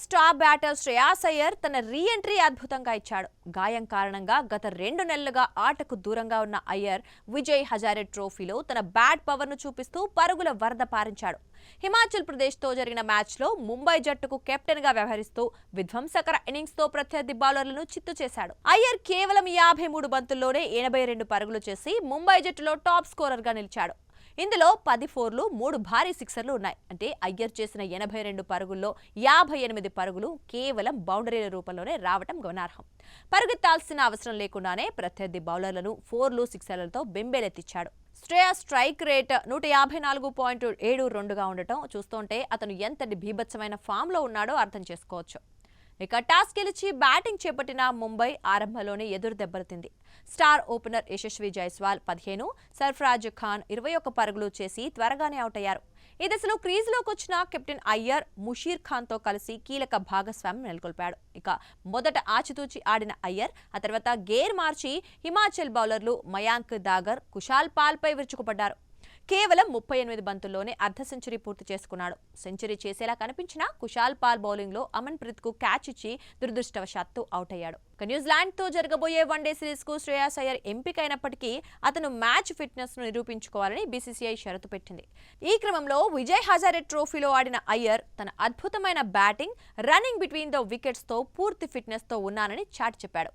Star batter Shreyas Iyer తన re-entry అద్భుతంగా ఇచ్చాడు. గాయం కారణంగా గత 2 నెలలుగా ఆటకు దూరంగా ఉన్న అయ్యర్ విజయ్ హజారే ట్రోఫీలో తన బ్యాట్ పవర్ను చూపిస్తూ పరుగుల వరద పారించాడు. హిమాచల్ ప్రదేశ్తో జరిగిన మ్యాచ్లో ముంబై జట్టుకు కెప్టెన్గా వ్యవహరిస్తూ విధ్వంసకర ఇన్నింగ్స్తో ప్రత్యర్థి బౌలర్లను చిత్తు చేశాడు. అయ్యర్ కేవలం 53 బంతుల్లోనే 82 పరుగులు చేసి ముంబై జట్టులో టాప్ స్కోరర్గా నిలిచాడు. ఇందులో 10 ఫోర్లు 3 భారీ సిక్సర్లు ఉన్నాయి. అంటే అయ్యర్ చేసిన 82 పరుగుల్లో 58 పరుగులు కేవలం బౌండరీల రూపంలోనే రావటం గమనార్హం. పరుగెత్తాల్సిన అవసరం లేకుండానే ప్రత్యర్థి బౌలర్లను ఫోర్లు సిక్సర్లతో బెంబేలెత్తించాడు. శ్రేయాస్ స్ట్రైక్ రేట్ 154.72గా ఉండటం చూస్తుంటే అతను ఎంతటి భీభత్సమైన ఫామ్లో ఉన్నాడో అర్థం చేసుకోవచ్చు. ఇక టాస్ గెలిచి బ్యాటింగ్ చేపట్టిన ముంబై ఆరంభంలోనే ఎదురు దెబ్బతింది. స్టార్ ఓపెనర్ యశస్వి జైస్వాల్ 15, సర్ఫరాజ్ ఖాన్ 21 పరుగులు చేసి త్వరగానే అవుట్ అయ్యారు. ఈ దశలో క్రీజులోకి వచ్చిన కెప్టెన్ అయ్యర్ ముషీర్ ఖాన్తో కలిసి కీలక భాగస్వామ్యం నెలకొల్పాడు. ఇక మొదట ఆచితూచి ఆడిన అయ్యర్ ఆ తర్వాత గేర్ మార్చి హిమాచల్ బౌలర్లు మయాంక్ దాగర్, కుశాల్ పాల్పై విరుచుకుపడ్డారు. కేవలం 38 బంతుల్లోనే అర్ధ సెంచరీ పూర్తి చేసుకున్నాడు. సెంచరీ చేసేలా కనిపించిన కుశాల్ పాల్ బౌలింగ్లో అమన్ ప్రీత్ కు క్యాచ్ ఇచ్చి దురదృష్టవశాత్తు అవుట్ అయ్యాడు. న్యూజిలాండ్తో జరగబోయే వన్డే సిరీస్కు శ్రేయాస్ అయ్యర్ ఎంపికైనప్పటికీ అతను మ్యాచ్ ఫిట్నెస్ను నిరూపించుకోవాలని బీసీసీఐ షరతు పెట్టింది. ఈ క్రమంలో విజయ్ హజారే ట్రోఫీలో ఆడిన అయ్యర్ తన అద్భుతమైన బ్యాటింగ్, రన్నింగ్ బిట్వీన్ ద వికెట్స్తో పూర్తి ఫిట్నెస్తో ఉన్నానని చాటి చెప్పాడు.